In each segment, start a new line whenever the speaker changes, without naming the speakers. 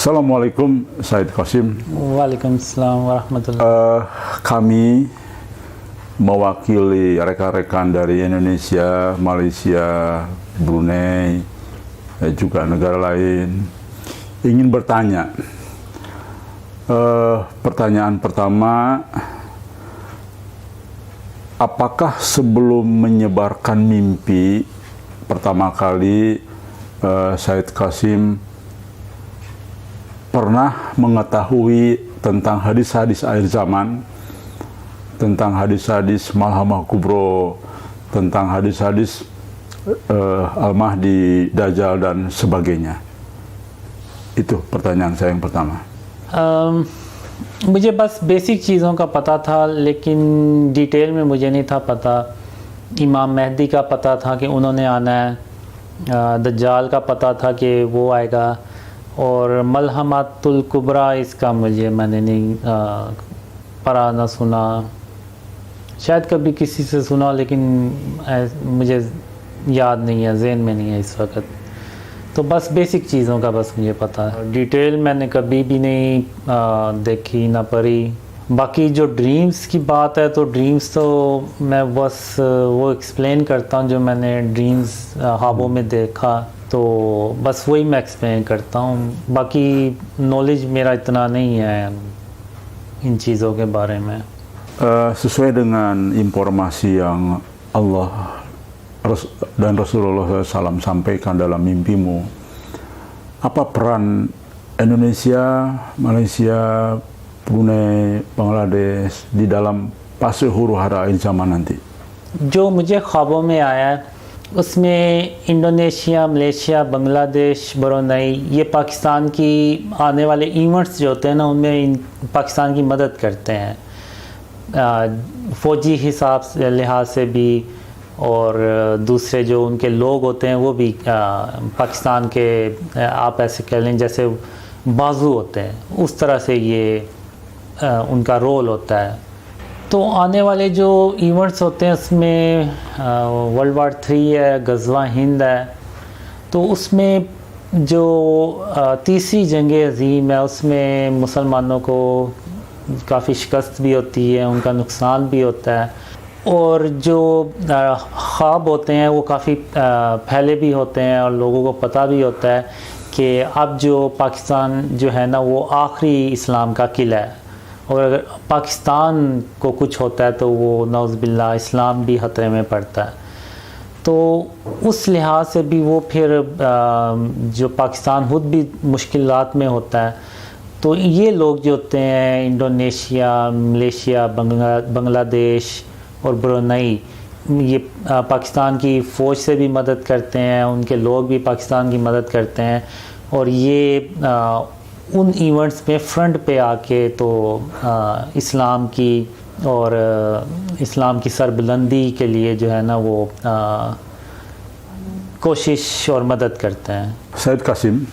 Assalamualaikum, Said Qasim.
Waalaikumsalam warahmatullahi.
Kami mewakili rekan-rekan dari Indonesia, Malaysia, Brunei, juga negara lain, ingin bertanya. Pertanyaan pertama, apakah sebelum menyebarkan mimpi pertama kali Said Qasim pernah mengetahui tentang hadis-hadis akhir zaman, tentang hadis-hadis Malhamah Kubro, tentang hadis-hadis Al-Mahdi, Dajjal, dan sebagainya? Itu pertanyaan saya yang pertama.
मुझे बस बेसिक चीज़ों का पता था, लेकिन डिटेल में मुझे नहीं था पता. इमाम मेहदी का पता था कि उन्होंने आना है, दज्जाल का पता था कि वो आएगा, और मलहमातुल कुबरा इसका मैंने नहीं पढ़ा ना सुना. शायद कभी किसी से सुना, लेकिन मुझे याद नहीं है, ज़हन में नहीं है इस वक्त. तो बस बेसिक चीज़ों का बस मुझे पता है. डिटेल मैंने कभी भी नहीं देखी ना पढ़ी. बाकी जो ड्रीम्स की बात है, तो ड्रीम्स तो मैं बस वो एक्सप्लेन करता हूँ जो मैंने ड्रीम्स ख्वाबों में देखा, तो बस वही मैं एक्सप्लेन करता हूँ. बाकी नॉलेज मेरा इतना नहीं है इन चीज़ों के बारे में.
Sesuai dengan informasi yang Allah dan Rasulullah SAW sampaikan dalam mimpimu, apa peran Indonesia, Malaysia, Brunei, Bangladesh di dalam fase huru hara akhir zaman nanti?
जो मुझे ख्वाबों में आया है, उसमें इंडोनेशिया, मलेशिया, बांग्लादेश, ब्रुनेई, ये पाकिस्तान की आने वाले इवेंट्स जो होते हैं ना, उनमें पाकिस्तान की मदद करते हैं, फ़ौजी हिसाब से लिहाज से भी, और दूसरे जो उनके लोग होते हैं वो भी पाकिस्तान के, आप ऐसे कह लें जैसे बाजू होते हैं, उस तरह से ये उनका रोल होता है. तो आने वाले जो इवेंट्स होते हैं उसमें वर्ल्ड वार 3 है, गज़वा हिंद है, तो उसमें जो तीसरी जंग अज़ीम है, उसमें मुसलमानों को काफ़ी शिकस्त भी होती है, उनका नुकसान भी होता है, और जो ख्वाब होते हैं वो काफ़ी फैले भी होते हैं, और लोगों को पता भी होता है कि अब जो पाकिस्तान जो है ना, वो आखिरी इस्लाम का किला है, और अगर पाकिस्तान को कुछ होता है तो वो नौज़ बिल्लाह इस्लाम भी खतरे में पड़ता है. तो उस लिहाज से भी वो फिर जो पाकिस्तान खुद भी मुश्किलात में होता है, तो ये लोग जो होते हैं इंडोनेशिया, मलेशिया, बांग्लादेश और ब्रुनेई, ये पाकिस्तान की फ़ौज से भी मदद करते हैं, उनके लोग भी पाकिस्तान की मदद करते हैं, और ये उन इवेंट्स में फ्रंट पे आके तो इस्लाम की और इस्लाम की सरबुलंदी के लिए जो है ना वो कोशिश और मदद करते हैं.
Said Qasim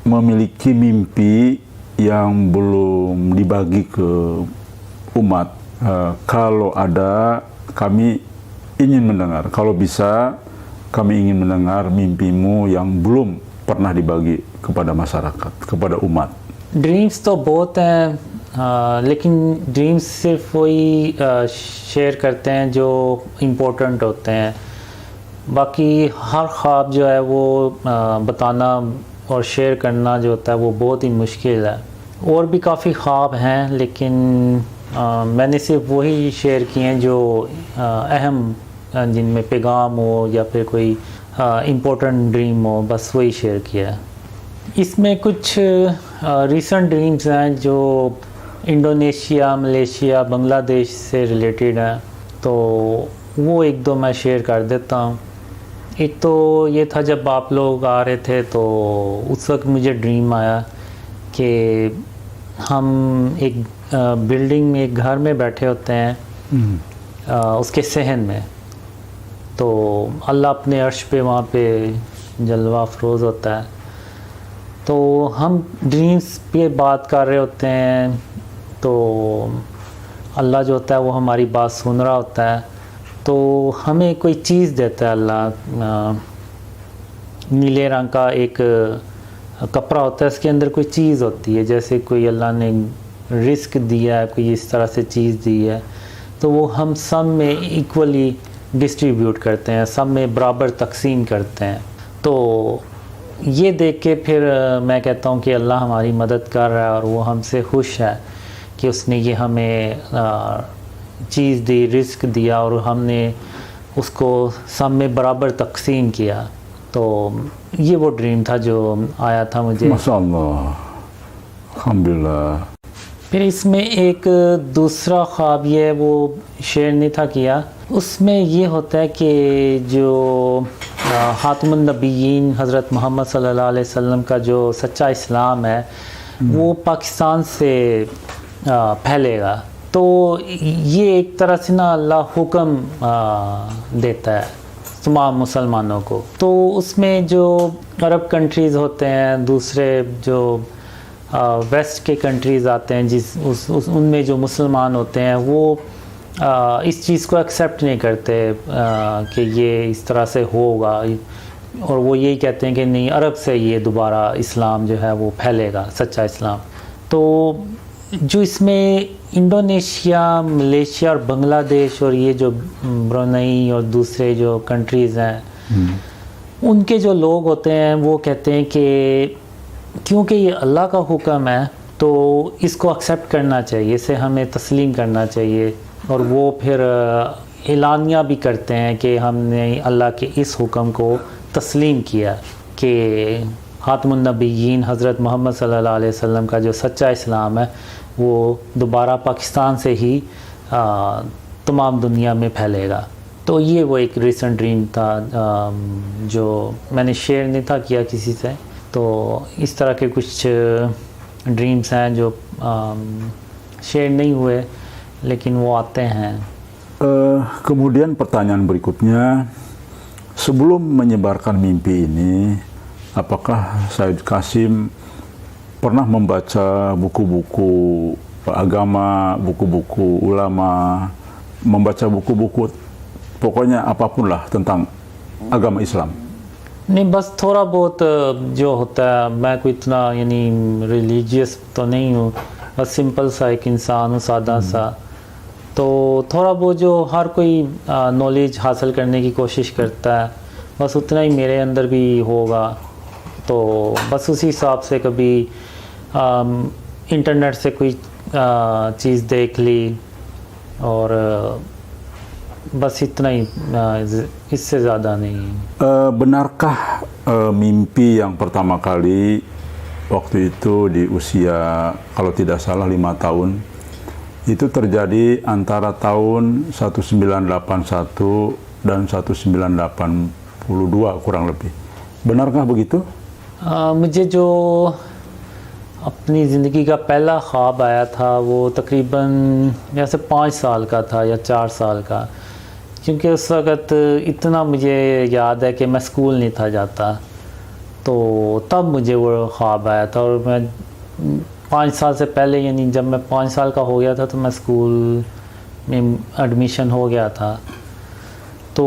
memiliki mimpi yang belum dibagi ke umat. Kalau ada, kami ingin mendengar. Kalau bisa, kami ingin mendengar mimpimu yang belum pernah dibagi kepada masyarakat, kepada umat.
Dreams तो बहुत हैं, लेकिन ड्रीम्स सिर्फ वही शेयर करते हैं जो इम्पोर्टेंट होते हैं. बाकी हर ख्वाब जो है वो बताना और शेयर करना जो होता है वो बहुत ही मुश्किल है. और भी काफ़ी ख्वाब हैं, लेकिन मैंने सिर्फ वही शेयर किए हैं जो अहम, जिनमें पैगाम हो या फिर कोई इम्पोर्टेंट ड्रीम हो, बस वही शेयर किया है. इसमें कुछ रीसेंट ड्रीम्स हैं जो इंडोनेशिया, मलेशिया, बांग्लादेश से रिलेटेड हैं, तो वो एक दो मैं शेयर कर देता हूँ. एक तो ये था, जब आप लोग आ रहे थे तो उस वक्त मुझे ड्रीम आया कि हम एक बिल्डिंग में, एक घर में बैठे होते हैं, उसके सहन में, तो अल्लाह अपने अर्श पे वहाँ पे जलवा अफरोज़ होता है. तो हम ड्रीम्स पे बात कर रहे होते हैं, तो अल्लाह जो होता है वो हमारी बात सुन रहा होता है. तो हमें कोई चीज़ देता है अल्लाह, नीले रंग का एक कपड़ा होता है, इसके अंदर कोई चीज़ होती है, जैसे कोई अल्लाह ने रिस्क दिया है, कोई इस तरह से चीज़ दी है, तो वो हम सब में इक्वली डिस्ट्रीब्यूट करते हैं, सब में बराबर तकसीम करते हैं। तो ये देख के फिर मैं कहता हूँ कि अल्लाह हमारी मदद कर रहा है और वो हमसे खुश है कि उसने ये हमें चीज़ दी, रिस्क दिया और हमने उसको सब में बराबर तकसीम किया। तो ये वो ड्रीम था जो आया था मुझे।
माशाअल्लाह, अल्हम्दुलिल्लाह।
फिर इसमें एक दूसरा ख्वाब ये वो शेयर नहीं था किया, उसमें ये होता है कि जो खातमुन नबीयीन हज़रत मोहम्मद सल्लल्लाहु अलैहि वसल्लम का जो सच्चा इस्लाम है वो पाकिस्तान से फैलेगा। तो ये एक तरह से ना अल्लाह हुक्म देता है तमाम मुसलमानों को। तो उसमें जो अरब कंट्रीज़ होते हैं, दूसरे जो वेस्ट के कंट्रीज़ आते हैं, उनमें जो मुसलमान होते हैं वो इस चीज़ को एक्सेप्ट नहीं करते कि ये इस तरह से होगा, और वो यही कहते हैं कि नहीं, अरब से ये दोबारा इस्लाम जो है वो फैलेगा, सच्चा इस्लाम। तो जो इसमें इंडोनेशिया, मलेशिया और बांग्लादेश और ये जो ब्रुनेई और दूसरे जो कंट्रीज़ हैं, उनके जो लोग होते हैं वो कहते हैं कि क्योंकि ये अल्लाह का हुक्म है तो इसको एक्सेप्ट करना चाहिए, इसे हमें तस्लीम करना चाहिए। और वो फिर एलानिया भी करते हैं कि हमने अल्लाह के इस हुक्म को तस्लीम किया कि खातमुन नबीयीन हज़रत मोहम्मद सल्लल्लाहु अलैहि वसल्लम का जो सच्चा इस्लाम है वो दोबारा पाकिस्तान से ही तमाम दुनिया में फैलेगा। तो ये वो एक रिसेंट ड्रीम था जो मैंने शेयर नहीं था किया किसी से। तो इस तरह के कुछ ड्रीम्स हैं जो शेयर नहीं हुए लेकिन वो आते हैं।
Kemudian pertanyaan berikutnya, sebelum menyebarkan mimpi ini, apakah Said Qasim pernah membaca buku-buku agama, buku-buku ulama, membaca buku-buku pokoknya apapun lah tentang agama Islam?
नहीं, बस थोड़ा बहुत जो होता है, मैं कोई इतना यानी रिलीजियस तो नहीं हूँ, बस सिंपल सा एक इंसान हूँ, सादा सा। तो थोड़ा बहुत जो हर कोई नॉलेज हासिल करने की कोशिश करता है, बस उतना ही मेरे अंदर भी होगा। तो बस उसी हिसाब से कभी इंटरनेट से कोई चीज़ देख ली और बस इतना ही, इससे ज़्यादा नहीं।
Benarkah mimpi yang pertama kali waktu itu di usia kalau tidak salah 5 tahun itu terjadi antara tahun 1981 dan 1982 kurang lebih? Benarkah begitu?
मुझे जो अपनी ज़िंदगी का पहला ख्वाब आया था वो तकरीबन जैसे 5 साल का था या 4 साल का, क्योंकि उस वक़्त इतना मुझे याद है कि मैं स्कूल नहीं था जाता, तो तब मुझे वो ख्वाब आया था। और मैं 5 साल से पहले यानी जब मैं 5 साल का हो गया था तो मैं स्कूल में एडमिशन हो गया था। तो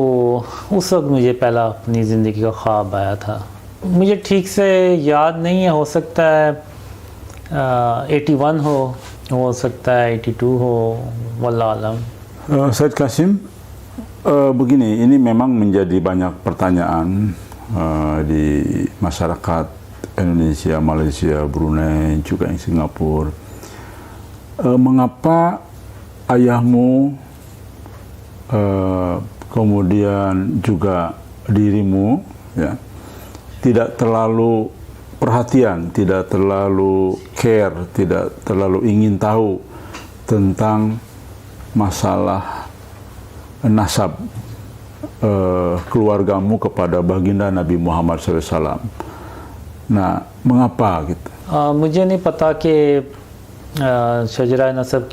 उस वक्त मुझे पहला अपनी ज़िंदगी का ख्वाब आया था। मुझे ठीक से याद नहीं है, हो सकता है 81 हो सकता है 82 हो, वल्लाह आलम।
Said Qasim, begini, ini memang menjadi banyak pertanyaan di masyarakat Indonesia, Malaysia, Brunei, juga yang Singapura. Mengapa ayahmu, kemudian juga dirimu, ya, tidak terlalu perhatian, tidak terlalu care, tidak terlalu ingin tahu tentang masalah nasab keluargamu kepada baginda Nabi Muhammad SAW. Nah, mengapa gitu?
मुझे नहीं पता कि शजरा नसब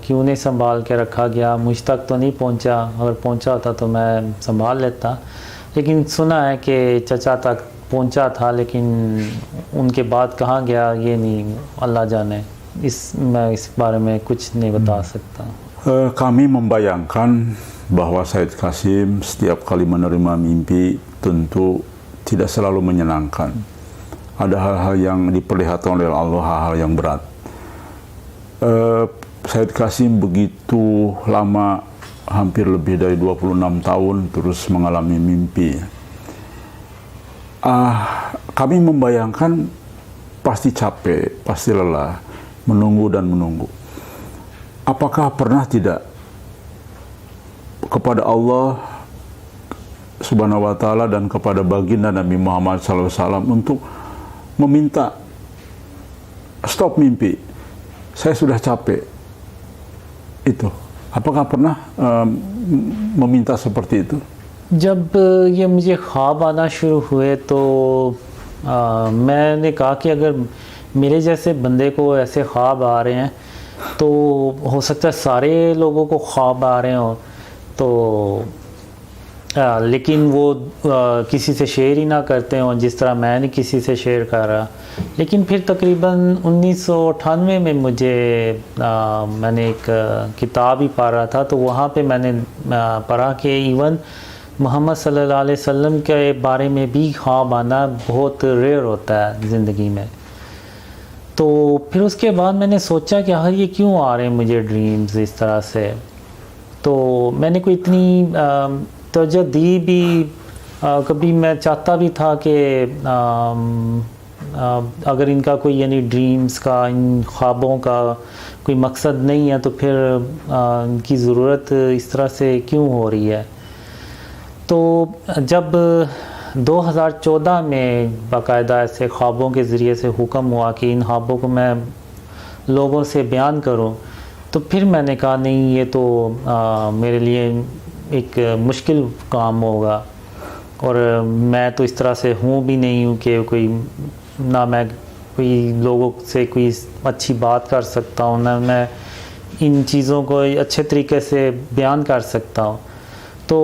क्यों नहीं संभाल के रखा गया, मुझ तक तो नहीं पहुंचा, अगर पहुंचा होता तो मैं संभाल लेता। लेकिन सुना है कि चचा तक पहुंचा था, लेकिन उनके बाद कहाँ गया ये नहीं, अल्लाह जाने। मैं इस बारे में कुछ नहीं बता सकता।
Kami membayangkan bahwa Said Qasim setiap kali menerima mimpi tentu tidak selalu menyenangkan. ada hal-hal yang diperlihatkan oleh Allah, hal-hal yang berat. Said Qasim begitu lama, hampir lebih dari 26 tahun terus mengalami mimpi. Kami membayangkan pasti capek, pasti lelah, menunggu dan menunggu. Apakah pernah tidak kepada Allah Subhanahu wa Ta'ala dan kepada baginda Nabi Muhammad SAW untuk meminta stop mimpi, saya sudah capek? Itu apakah pernah meminta seperti itu?
जब ये मुझे ख्वाब आना शुरू हुए तो मैंने कहा कि अगर मेरे जैसे बंदे को ऐसे ख्वाब आ रहे हैं तो हो सकता है सारे लोगों को ख्वाब आ रहे हों, तो लेकिन वो किसी से शेयर ही ना करते हों जिस तरह मैंने किसी से शेयर करा। लेकिन फिर तकरीबन 1998 में मुझे मैंने एक किताब ही पढ़ रहा था, तो वहाँ पे मैंने पढ़ा कि इवन मोहम्मद सल्लल्लाहु अलैहि वसल्लम के बारे में भी ख्वाब आना बहुत रेयर होता है ज़िंदगी में। तो फिर उसके बाद मैंने सोचा कि यार ये क्यों आ रहे हैं मुझे ड्रीम्स इस तरह से। तो मैंने कोई इतनी तवज्जो दी भी, कभी मैं चाहता भी था कि अगर इनका कोई यानी ड्रीम्स का, इन ख्वाबों का कोई मकसद नहीं है तो फिर इनकी ज़रूरत इस तरह से क्यों हो रही है। तो जब 2014 में बाकायदा ऐसे ख्वाबों के ज़रिए से हुक्म हुआ कि इन ख्वाबों को मैं लोगों से बयान करूं, तो फिर मैंने कहा नहीं, ये तो मेरे लिए एक मुश्किल काम होगा, और मैं तो इस तरह से हूँ भी नहीं हूँ कि कोई ना मैं कोई लोगों से कोई अच्छी बात कर सकता हूँ, ना मैं इन चीज़ों को अच्छे तरीके से बयान कर सकता हूँ। तो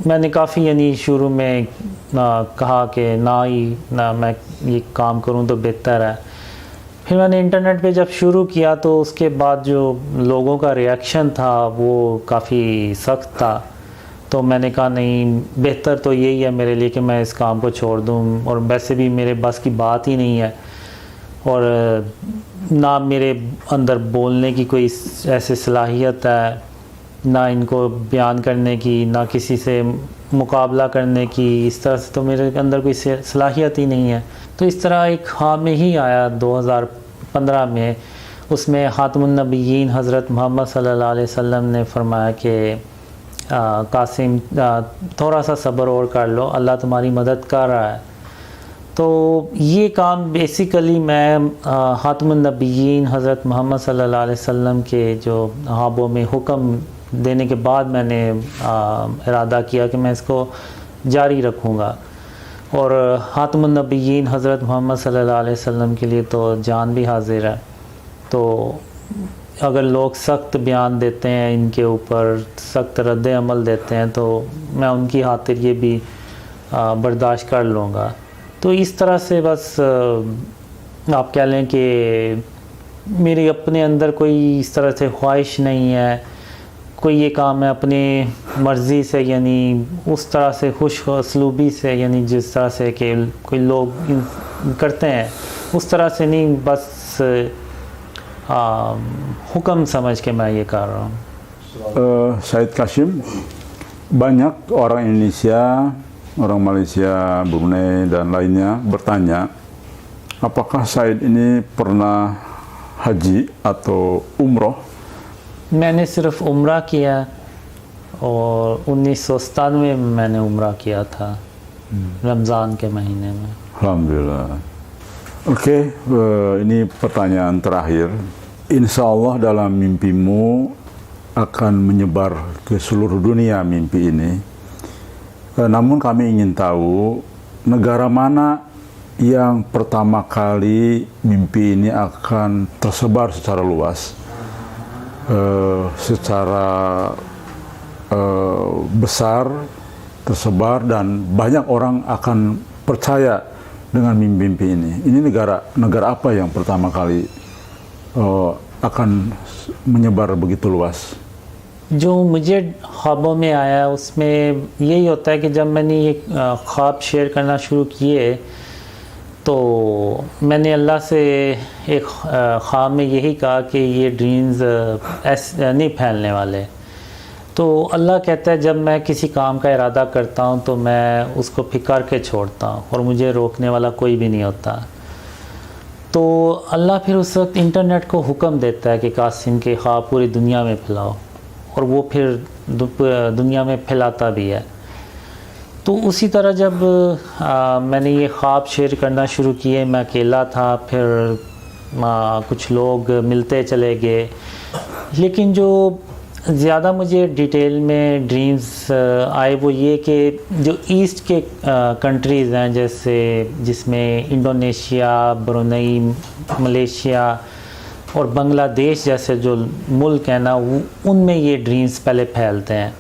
मैंने काफ़ी यानी शुरू में कहा कि ना मैं ये काम करूं तो बेहतर है। फिर मैंने इंटरनेट पे जब शुरू किया तो उसके बाद जो लोगों का रिएक्शन था वो काफ़ी सख्त था। तो मैंने कहा नहीं, बेहतर तो यही है मेरे लिए कि मैं इस काम को छोड़ दूं, और वैसे भी मेरे बस की बात ही नहीं है, और ना मेरे अंदर बोलने की कोई ऐसी सलाहियत है, ना इनको बयान करने की, ना किसी से मुकाबला करने की, इस तरह से तो मेरे अंदर कोई सलाहियत ही नहीं है। तो इस तरह एक ख्वाब में ही आया 2015 में। उसमें खातमुन नबिय्यीन हज़रत मोहम्मद सल्लल्लाहु अलैहि वसल्लम ने फरमाया कि कासिम थोड़ा सा सब्र और कर लो, अल्लाह तुम्हारी मदद कर रहा है। तो ये काम बेसिकली मैं खातमुन नबिय्यीन हज़रत मोहम्मद सल्लल्लाहु अलैहि वसल्लम के जो ख्वाबों में हुक्म देने के बाद मैंने इरादा किया कि मैं इसको जारी रखूँगा। और खातमुन नबिय्यीन हज़रत मोहम्मद सल्लल्लाहु अलैहि वसल्लम के लिए तो जान भी हाजिर है। तो अगर लोग सख्त बयान देते हैं, इनके ऊपर सख्त रद्द अमल देते हैं, तो मैं उनकी खातिर ये भी बर्दाश्त कर लूँगा। तो इस तरह से बस आप कह लें कि मेरे अपने अंदर कोई इस तरह से ख्वाहिश नहीं है, कोई ये काम है अपने मर्ज़ी से, यानी उस तरह से खुश असलूबी से, यानी जिस तरह से कि कोई लोग करते हैं उस तरह से नहीं, बस हुक्म समझ के मैं ये कर रहा हूँ।
Said Qasim, banyak orang Indonesia, orang Malaysia, Brunei dan lainnya bertanya, apakah Said ini pernah haji atau umroh?
मैंने सिर्फ उम्रा किया, और 1997 में मैंने उम्रा किया था रमज़ान के महीने में।
Alhamdulillah. Oke, ini pertanyaan terakhir. Insya Allah dalam mimpimu akan menyebar ke seluruh dunia mimpi ini. Namun kami ingin tahu negara mana yang pertama kali mimpi ini akan tersebar secara luas, secara besar tersebar, dan banyak orang akan percaya dengan mimpi-mimpi ini. Ini negara apa yang pertama kali akan menyebar begitu luas?
जो मुझे ख्वाबों में आया उसमें यही होता है कि जब मैंने ये ख्वाब शेयर करना शुरू किए تو میں نے اللہ سے ایک خواب میں یہی کہا کہ یہ ڈریمز ایسے نہیں پھیلنے والے. تو اللہ کہتا ہے جب میں کسی کام کا ارادہ کرتا ہوں تو میں اس کو پھر کر کے چھوڑتا ہوں اور مجھے روکنے والا کوئی بھی نہیں ہوتا. تو اللہ پھر اس وقت انٹرنیٹ کو حکم دیتا ہے کہ قاسم کے خواب پوری دنیا میں پھیلاؤ, اور وہ پھر دنیا میں پھیلاتا بھی ہے. تو اسی طرح جب میں نے یہ خواب شیئر کرنا شروع کیے, میں اکیلا تھا, پھر کچھ لوگ ملتے چلے گئے, لیکن جو زیادہ مجھے ڈیٹیل میں ڈریمز آئے وہ یہ کہ جو ایسٹ کے کنٹریز ہیں, جیسے جس میں انڈونیشیا, برونئی, ملیشیا اور بنگلہ دیش جیسے جو ملک ہیں نا, ان میں یہ ڈریمز پہلے پھیلتے ہیں,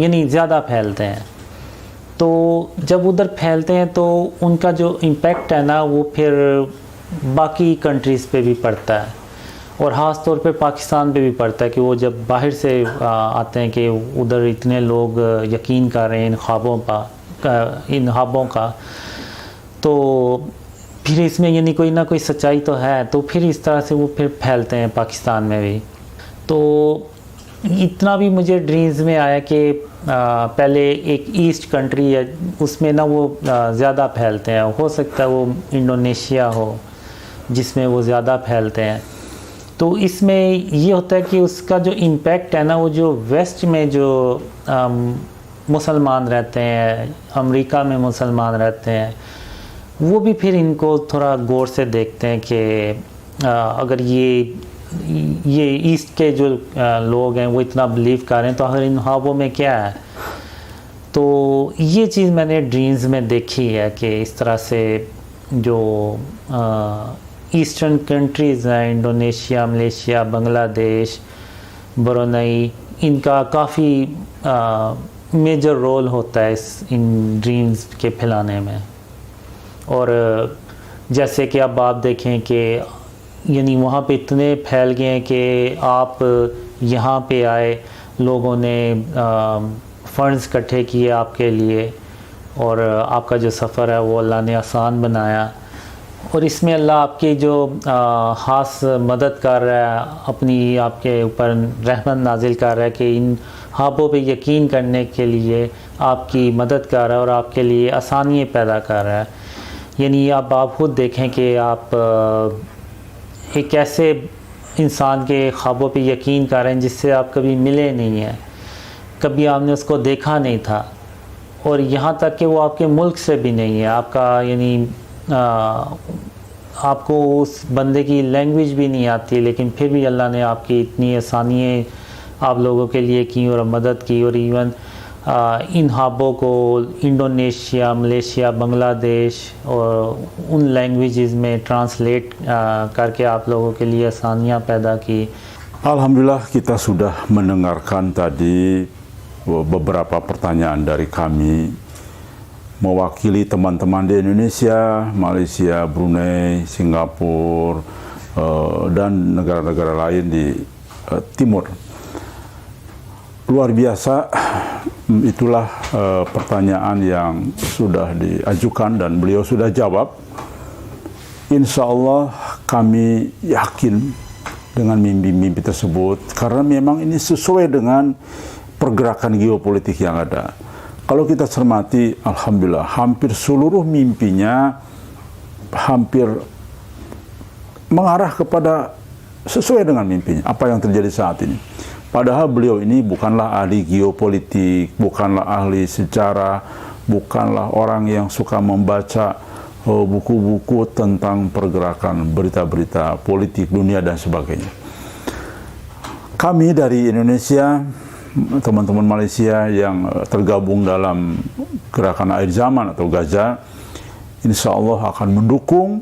یعنی زیادہ پھیلتے ہیں. تو جب ادھر پھیلتے ہیں تو ان کا جو امپیکٹ ہے نا وہ پھر باقی کنٹریز پہ بھی پڑتا ہے, اور خاص طور پہ پاکستان پہ بھی پڑتا ہے کہ وہ جب باہر سے آتے ہیں کہ ادھر اتنے لوگ یقین کر رہے ہیں ان خوابوں کا, تو پھر اس میں یعنی کوئی نہ کوئی سچائی تو ہے, تو پھر اس طرح سے وہ پھر پھیلتے ہیں پاکستان میں بھی. تو اتنا بھی مجھے ڈریمز میں آیا کہ پہلے ایک ایسٹ کنٹری ہے اس میں نا وہ زیادہ پھیلتے ہیں, ہو سکتا ہے وہ انڈونیشیا ہو جس میں وہ زیادہ پھیلتے ہیں. تو اس میں یہ ہوتا ہے کہ اس کا جو امپیکٹ ہے نا وہ جو ویسٹ میں جو مسلمان رہتے ہیں, امریکہ میں مسلمان رہتے ہیں, وہ بھی پھر ان کو تھوڑا غور سے دیکھتے ہیں کہ اگر یہ ایسٹ کے جو لوگ ہیں وہ اتنا بلیو کر رہے ہیں تو آخر ان خوابوں میں کیا ہے. تو یہ چیز میں نے ڈریمز میں دیکھی ہے کہ اس طرح سے جو ایسٹرن کنٹریز ہیں, انڈونیشیا, ملیشیا, بنگلہ دیش, برونئی, ان کا کافی میجر رول ہوتا ہے ان ڈریمز کے پھیلانے میں. اور جیسے کہ اب آپ دیکھیں کہ یعنی وہاں پہ اتنے پھیل گئے ہیں کہ آپ یہاں پہ آئے, لوگوں نے فنڈز اکٹھے کیے آپ کے لیے, اور آپ کا جو سفر ہے وہ اللہ نے آسان بنایا, اور اس میں اللہ آپ کی جو خاص مدد کر رہا ہے, اپنی آپ کے اوپر رحمت نازل کر رہا ہے کہ ان خوابوں پہ یقین کرنے کے لیے آپ کی مدد کر رہا ہے اور آپ کے لیے آسانیاں پیدا کر رہا ہے. یعنی اب آپ خود دیکھیں کہ آپ ایک ایسے انسان کے خوابوں پہ یقین کر رہے ہیں جس سے آپ کبھی ملے نہیں ہیں, کبھی آپ نے اس کو دیکھا نہیں تھا, اور یہاں تک کہ وہ آپ کے ملک سے بھی نہیں ہے, آپ کا یعنی آپ کو اس بندے کی لینگویج بھی نہیں آتی, لیکن پھر بھی اللہ نے آپ کی اتنی آسانیاں آپ لوگوں کے لیے کی اور مدد کی, اور ایون ان خوابوں کو انڈونیشیا, ملیشیا, بنگلہ دیش اور ان لینگویجز میں ٹرانسلیٹ کر کے آپ لوگوں ke liye آسانیاں پیدا کی.
Alhamdulillah kita sudah mendengarkan tadi beberapa pertanyaan dari kami mewakili teman-teman di Indonesia, Malaysia, Brunei, Singapura, dan negara-negara lain di timur. Luar biasa, itulah pertanyaan yang sudah diajukan dan beliau sudah jawab. Insya Allah kami yakin dengan mimpi-mimpi tersebut karena memang ini sesuai dengan pergerakan geopolitik yang ada. Kalau kita cermati, alhamdulillah hampir seluruh mimpinya hampir mengarah kepada sesuai dengan mimpinya, apa yang terjadi saat ini. Padahal beliau ini bukanlah ahli geopolitik, bukanlah ahli sejarah, bukanlah orang yang suka membaca buku-buku tentang pergerakan berita-berita politik dunia dan sebagainya. Kami dari Indonesia, teman-teman Malaysia yang tergabung dalam gerakan akhir zaman atau Gaza, insya Allah akan mendukung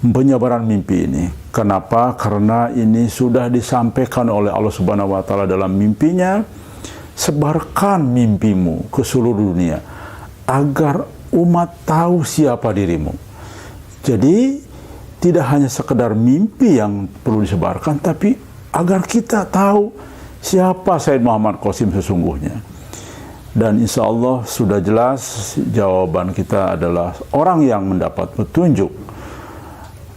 penyebaran mimpi ini. Kenapa? Karena ini sudah disampaikan oleh Allah Subhanahu wa Ta'ala dalam mimpinya, sebarkan mimpimu ke seluruh dunia agar umat tahu siapa dirimu. Jadi tidak hanya sekedar mimpi yang perlu disebarkan, tapi agar kita tahu siapa Sayyid Muhammad Qasim sesungguhnya. Dan insya Allah sudah jelas jawaban kita adalah orang yang mendapat petunjuk.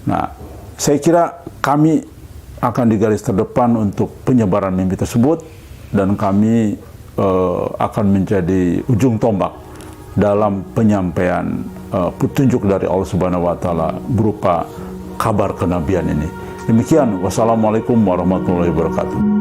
Nah, saya kira kami akan di garis terdepan untuk penyebaran mimpi tersebut, dan kami akan menjadi ujung tombak dalam penyampaian petunjuk dari Allah Subhanahu wa Ta'ala berupa kabar kenabian ini. Demikian, wassalamualaikum warahmatullahi wabarakatuh.